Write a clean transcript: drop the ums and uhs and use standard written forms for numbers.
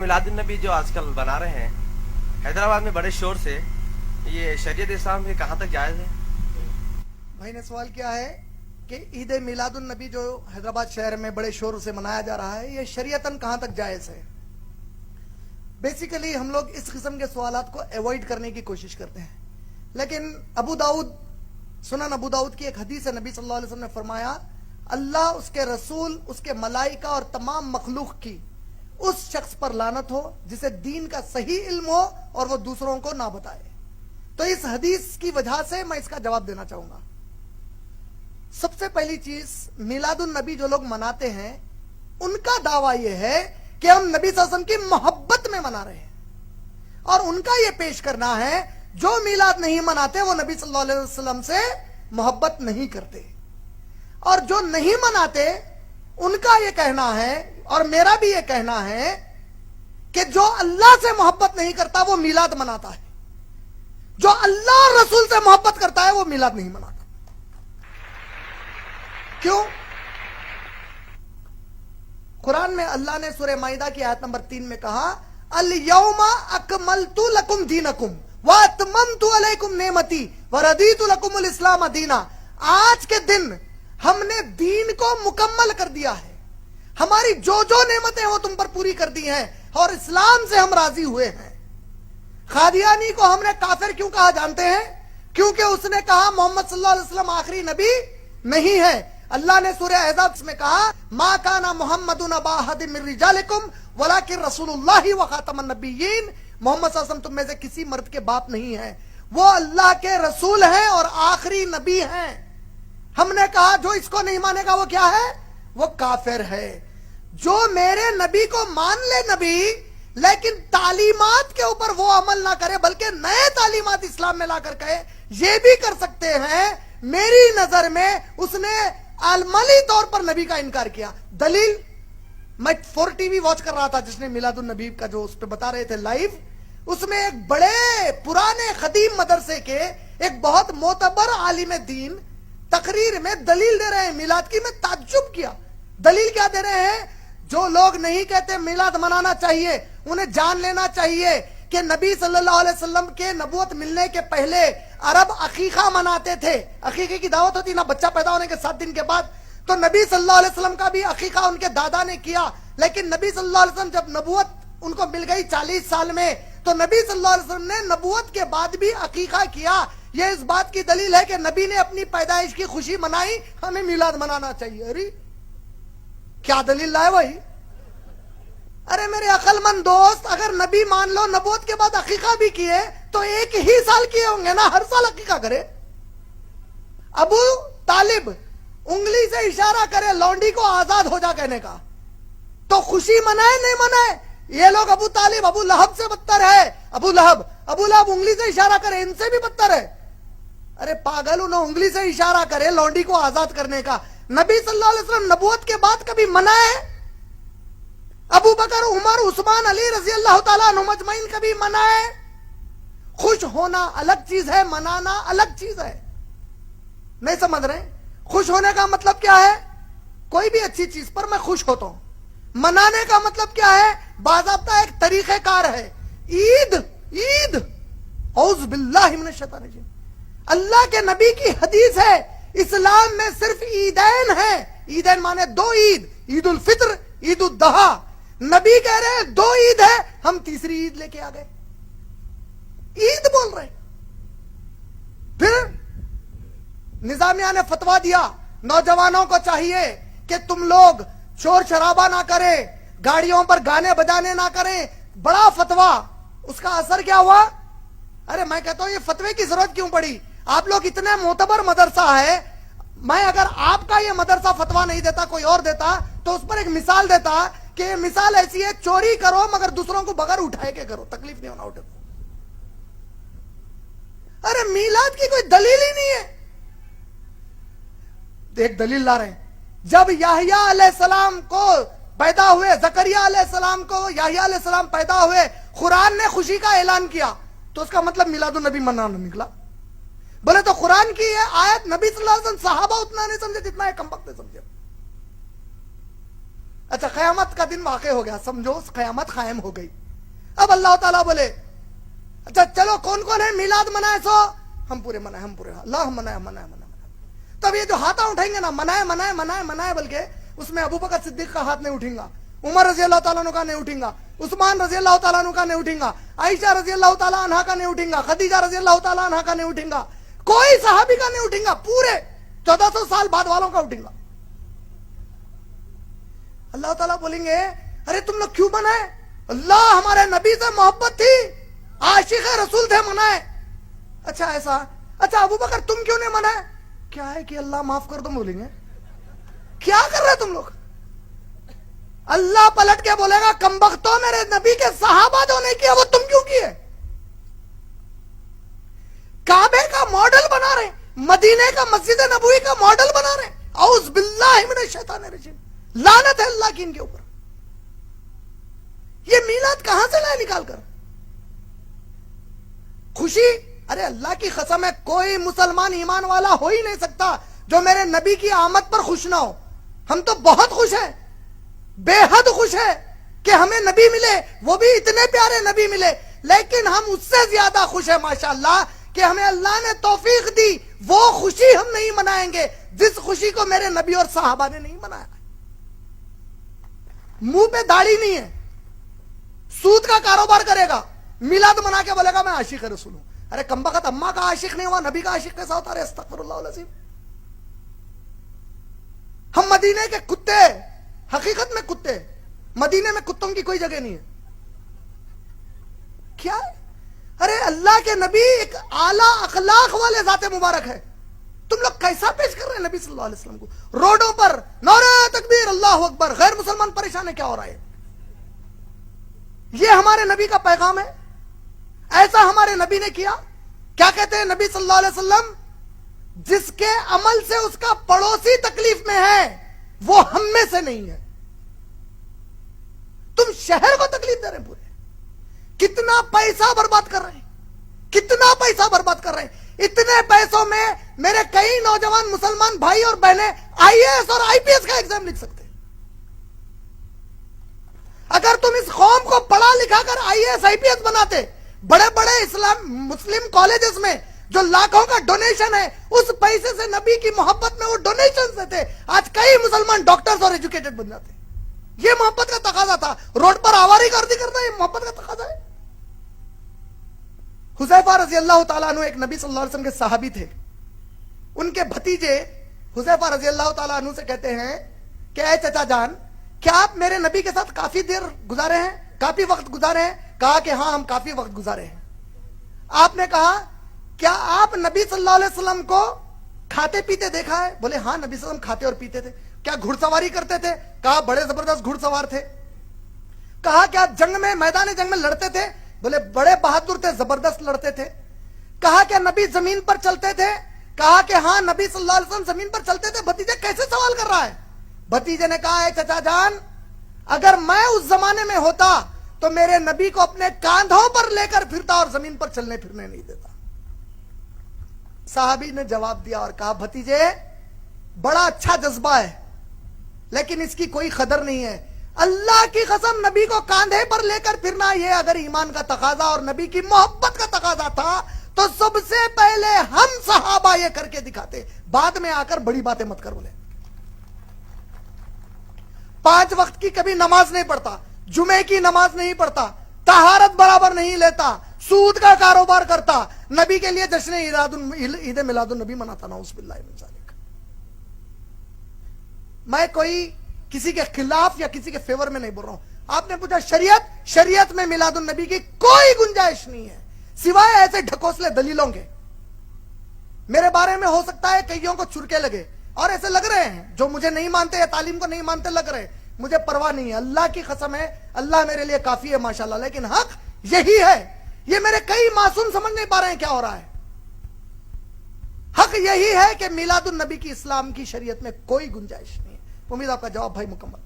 मिलादुन नबी जो आजकल बना रहे हैं हैदराबाद में बड़े शोर से, ये शरीयत इस्लाम में कहाँ तक जायज है? भाई ने सवाल किया है कि ईद मिलादुन नबी जो हैदराबाद शहर में बड़े शोर से मनाया जा रहा है, ये शरीयतन कहाँ तक जायज है। बेसिकली हम लोग इस किस्म के सवालात को अवॉइड करने की कोशिश करते हैं, लेकिन सुनन अबू दाऊद की एक हदीस है, नबी सल्लल्लाहु अलैहि वसल्लम ने फरमाया, अल्लाह, उसके रसूल, उसके मलाइका और तमाम मखलूक की उस शख्स पर लानत हो जिसे दीन का सही इल्म हो और वो दूसरों को ना बताए। तो इस हदीस की वजह से मैं इसका जवाब देना चाहूंगा। सबसे पहली चीज, मिलादुन नबी जो लोग मनाते हैं उनका दावा यह है कि हम नबी सल्लल्लाहु अलैहि वसल्लम की मोहब्बत में मना रहे हैं, और उनका यह पेश करना है जो मिलाद नहीं मनाते वो नबी सल्लल्लाहु अलैहि वसल्लम से मोहब्बत नहीं करते, और जो नहीं मनाते उनका यह कहना है और मेरा भी यह कहना है कि जो अल्लाह से मोहब्बत नहीं करता वो मिलाद मनाता है, जो अल्लाह और रसूल से मोहब्बत करता है वो मिलाद नहीं मनाता। क्यों? कुरान में अल्लाह ने सूरह माइदा की आयत नंबर 3 में कहा, अल यौमा अकमलतु लकुम दीनकुम व अतममतु अलैकुम नेमती व रदीतु लकुमुल इस्लाम दीना। आज के दिन हमने दीन को मुकम्मल कर दिया है, हमारी जो जो नेमतें वो तुम पर पूरी कर दी हैं, और इस्लाम से हम राजी हुए हैं। कादियानी को हमने काफिर क्यों कहा जानते हैं? क्योंकि उसने कहा मोहम्मद सल्लल्लाहु अलैहि वसल्लम आखिरी नबी नहीं है। अल्लाह ने सूरह अहज़ाब में कहा, मा काना मुहम्मदुन अबा अहदिम मिन रिजालिकुम वलाकिन रसूलुल्लाहि व खातमुन नबिय्यीन। मोहम्मद सल्लल्लाहु अलैहि वसल्लम तुम में से किसी मर्द के बाप नहीं है, वो अल्लाह के रसूल हैं और आखिरी नबी हैं। हमने कहा जो इसको नहीं मानेगा वो क्या है? वो काफिर है। जो मेरे नबी को मान ले नबी, लेकिन तालीमात के ऊपर वो अमल ना करे बल्कि नए तालीमात इस्लाम में लाकर कहे, ये भी कर सकते हैं। मेरी नजर में उसने अलमली तौर पर नबी का इनकार किया। दलील, मैं 4 टीवी वॉच कर रहा था जिसने मिलादुन नबी का जो उस पे बता रहे थे लाइव, उसमें एक बड़े पुराने खदीम मदरसे के एक बहुत मोतबर आलिम दीन तकरीर में दलील दे रहे हैं मिलाद की। मैं ताज्जुब किया। दलील क्या दे रहे हैं? जो लोग नहीं कहते मिलाद मनाना चाहिए, उन्हें जान लेना चाहिए कि नबी सल्लल्लाहु अलैहि वसल्लम के नबूवत मिलने के पहले अरब अकीका मनाते थे। अकीके की दावत होती ना बच्चा पैदा होने के 7 दिन के बाद, तो नबी सल्लल्लाहु अलैहि वसल्लम का भी अकीका उनके दादा ने किया। लेकिन नबी सल्लल्लाहु अलैहि वसल्लम जब नबूवत उनको मिल गई 40 साल में, तो नबी सल्लल्लाहु अलैहि वसल्लम ने नबूवत के बाद भी अकीका किया। यह इस बात की दलील है कि नबी ने अपनी पैदाइश की खुशी मनाई, हमें मिलाद मनाना चाहिए। अरे क्या दलील लाए भाई? अरे मेरे अक्लमंद दोस्त, अगर नबी मान लो नबूवत के बाद अकीका भी किए तो एक ही साल किए होंगे ना, हर साल अकीका करे। अबू तालिब उंगली से इशारा करे लौंडी को आजाद हो जा कहने का, तो खुशी मनाए नहीं मनाए? ये लोग अबू तालिब अबू लहब से बदतर है। अबू लहब उंगली से इशारा करे, इनसे भी बदतर है। अरे पागल, उन्हें उंगली से इशारा करे लौंडी को आजाद करने का। नबी सल्लल्लाहु अलैहि वसल्लम नबूवत के बाद कभी मनाए? अबू बकर, उमर, उस्मान, अली रजी अल्लाह तआला अन्हुम अजमईन कभी मनाए? खुश होना अलग चीज है, मनाना अलग चीज है। नहीं समझ रहे? खुश होने का मतलब क्या है? कोई भी अच्छी चीज पर मैं खुश होता हूं। मनाने का मतलब क्या है? बाज़ाब्ता एक तरीक़ेकार है। ईद औज़ु बिल्लाहि मिनश शैतानिर रजीम। अल्लाह के नबी की हदीस है, इस्लाम में सिर्फ ईदैन है। ईदैन माने 2 ईद, ईद उल फित्र, ईद उल दहा। नबी कह रहे हैं 2 ईद है, हम तीसरी ईद लेके आ गए, ईद बोल रहे। फिर निजामिया ने फतवा दिया, नौजवानों को चाहिए कि तुम लोग शोर शराबा ना करें, गाड़ियों पर गाने बजाने ना करें। बड़ा फतवा, उसका असर क्या हुआ? अरे मैं कहता हूं ये फतवे की जरूरत क्यों पड़ी? आप लोग इतने मोतबर मदरसा है, मैं अगर आपका ये मदरसा फतवा नहीं देता कोई और देता तो उस पर एक मिसाल देता कि ये मिसाल ऐसी है, चोरी करो मगर दूसरों को बगैर उठाए के करो, तकलीफ नहीं होना उठे। अरे मिलाद की कोई दलील ही नहीं है। एक दलील ला रहे हैं, जब याहिया अलैहिस्सलाम को पैदा हुए, जकरिया अलैहिस्सलाम को याहिया अलैहिस्सलाम पैदा हुए, कुरान ने खुशी का ऐलान किया, तो उसका मतलब मिलादुन नबी मनाना निकला। बोले तो कुरान की ये आयत नबी सल्लल्लाहु अलैहि वसल्लम सहाबा उतना नहीं समझे जितना है कमबख्त समझे। اچھا قیامت کا دن واقع ہو گیا, سمجھو قیامت قائم ہو گئی. اب اللہ تعالیٰ بولے اچھا چلو کون کون ہے میلاد منائے, سو ہم پورے منائے, ہم پورے, اللہ منائے منائے منائے. تب یہ جو ہاتھاں اٹھائیں گے نا, منائے منائے منائے منائے, بلکہ اس میں ابو بکر صدیق کا ہاتھ نہیں اٹھیں گا, عمر رضی اللہ تعالیٰ عنہ کا نہیں اٹھیں گا, عثمان رضی اللہ تعالیٰ عنہ کا نہیں اٹھیں گا, عائشہ رضی اللہ تعالیٰ عنہ کا نہیں اٹھیں گا, خدیجہ رضی اللہ تعالیٰ عنہ کا نہیں اٹھیں گا, کوئی صحابی کا نہیں اٹھیں گا, پورے 1400 سال بعد والوں کا اٹھیں گا. اللہ تعالیٰ بولیں گے ارے تم لوگ کیوں منائے؟ اللہ ہمارے نبی سے محبت تھی, عاشق رسول تھے, منائے. اچھا ایسا, اچھا ابو بکر تم کیوں نہیں منائے؟ کیا ہے کہ اللہ معاف کر دو, بولیں گے کیا کر رہے تم لوگ؟ اللہ پلٹ کے بولے گا کمبختوں, میرے نبی کے صحابہ جو نہیں کیا وہ تم کیوں کیے؟ کعبے کا ماڈل بنا رہے, مدینے کا مسجد نبوی کا ماڈل بنا رہے, اعوذ باللہ من الشیطان الرجیم, لعنت ہے اللہ کی ان کے اوپر. یہ میلاد کہاں سے لائے نکال کر؟ خوشی, ارے اللہ کی قسم ہے کوئی مسلمان ایمان والا ہو ہی نہیں سکتا جو میرے نبی کی آمد پر خوش نہ ہو. ہم تو بہت خوش ہیں, بے حد خوش ہیں کہ ہمیں نبی ملے, وہ بھی اتنے پیارے نبی ملے, لیکن ہم اس سے زیادہ خوش ہیں ماشاءاللہ کہ ہمیں اللہ نے توفیق دی, وہ خوشی ہم نہیں منائیں گے جس خوشی کو میرے نبی اور صحابہ نے نہیں منایا. منہ پہ داڑھی نہیں ہے, سود کا کاروبار کرے گا, میلاد منا کے بولے گا میں عاشق رسول ہوں. ارے کمبخت اماں کا عاشق نہیں ہوا, نبی کا عاشق کیسا ہوتا؟ ارے استغفر اللہ العظیم. ہم مدینے کے کتے, حقیقت میں کتے, مدینے میں کتوں کی کوئی جگہ نہیں ہے. کیا ہے؟ ارے اللہ کے نبی ایک اعلیٰ اخلاق والے ذات مبارک ہے, تم لوگ کیسا پیش کر رہے ہیں نبی صلی اللہ علیہ وسلم کو؟ روڈوں پر نعرہ تکبیر اللہ اکبر, غیر مسلمان پریشان ہے, کیا ہو رہا ہے؟ یہ ہمارے نبی کا پیغام ہے؟ ایسا ہمارے نبی نے کیا؟ کیا کہتے ہیں نبی صلی اللہ علیہ وسلم, جس کے عمل سے اس کا پڑوسی تکلیف میں ہے وہ ہم میں سے نہیں ہے. تم شہر کو تکلیف دے رہے ہیں, پورے کتنا پیسہ برباد کر رہے ہیں, کتنا پیسہ برباد کر رہے ہیں. اتنے پیسوں میں میرے کئی نوجوان مسلمان بھائی اور بہنیں آئی اے ایس اور آئی پی ایس کا ایگزام لکھ سکتے ہیں. اگر تم اس قوم کو پڑھا لکھا کر آئی A S I P S بناتے, بڑے بڑے اسلام مسلم کالجز میں جو لاکھوں کا ڈونیشن ہے, اس پیسے سے نبی کی محبت میں وہ ڈونیشن دیتے, آج کئی مسلمان ڈاکٹرز اور ایجوکیٹڈ بن جاتے. یہ محبت کا تقاضا تھا. روڈ پر آواری گردی کرنا یہ محبت کا تقاضا ہے. حذیفہ رضی اللہ تعالیٰ عنہ ایک نبی صلی اللہ علیہ وسلم کے صحابی تھے. ان کے بھتیجے حذیفہ رضی اللہ تعالیٰ عنہ سے کہتے ہیں کہ اے چچا جان, کیا آپ میرے نبی کے ساتھ کافی دیر گزارے ہیں, کافی وقت گزارے ہیں؟ کہا کہ ہاں ہم کافی وقت گزارے ہیں. آپ نے کہا کیا آپ نبی صلی اللہ علیہ وسلم کو کھاتے پیتے دیکھا ہے؟ بولے ہاں نبی صلی اللہ علیہ وسلم کھاتے اور پیتے تھے. کیا گھڑ سواری کرتے تھے؟ کہا بڑے زبردست گھڑ سوار تھے. کہا کیا جنگ میں, میدان جنگ میں لڑتے تھے؟ بولے بڑے بہادر تھے, زبردست لڑتے تھے. کہا کیا نبی زمین پر چلتے تھے؟ کہا کہ ہاں نبی صلی اللہ علیہ وسلم زمین پر چلتے تھے. بھتیجے کیسے سوال کر رہا ہے؟ بھتیجے نے کہا اے چچا جان, اگر میں اس زمانے میں ہوتا تو میرے نبی کو اپنے کاندھوں پر لے کر پھرتا اور زمین پر چلنے پھرنے نہیں دیتا. صحابی نے جواب دیا اور کہا بھتیجے بڑا اچھا جذبہ ہے, لیکن اس کی کوئی قدر نہیں ہے. اللہ کی قسم نبی کو کاندھے پر لے کر پھرنا یہ اگر ایمان کا تقاضا اور نبی کی محبت کا تقاضا تھا تو سب سے پہلے ہم صحابہ یہ کر کے دکھاتے, بعد میں آ کر بڑی باتیں مت کر. بولے 5 وقت کی کبھی نماز نہیں پڑھتا, جمعے کی نماز نہیں پڑھتا, طہارت برابر نہیں لیتا, سود کا کاروبار کرتا, نبی کے لیے جشن عید میلاد النبی مناتا. نعوذ باللہ من ذالک. میں کوئی کسی کے خلاف یا کسی کے فیور میں نہیں بول رہا ہوں. آپ نے پوچھا شریعت میں میلاد النبی کی کوئی گنجائش نہیں ہے سوائے ایسے ڈھکوسلے دلیلوں کے. میرے بارے میں ہو سکتا ہے کئیوں کو چرکے لگے اور ایسے لگ رہے ہیں جو مجھے نہیں مانتے یا تعلیم کو نہیں مانتے لگ رہے, مجھے پرواہ نہیں ہے. اللہ کی قسم ہے, اللہ میرے لیے کافی ہے ماشاءاللہ. لیکن حق یہی ہے, یہ میرے کئی معصوم سمجھ نہیں پا رہے ہیں کیا ہو رہا ہے. حق یہی ہے کہ میلاد النبی کی اسلام کی شریعت میں کوئی گنجائش نہیں ہے. امید آپ کا جواب بھائی مکمل.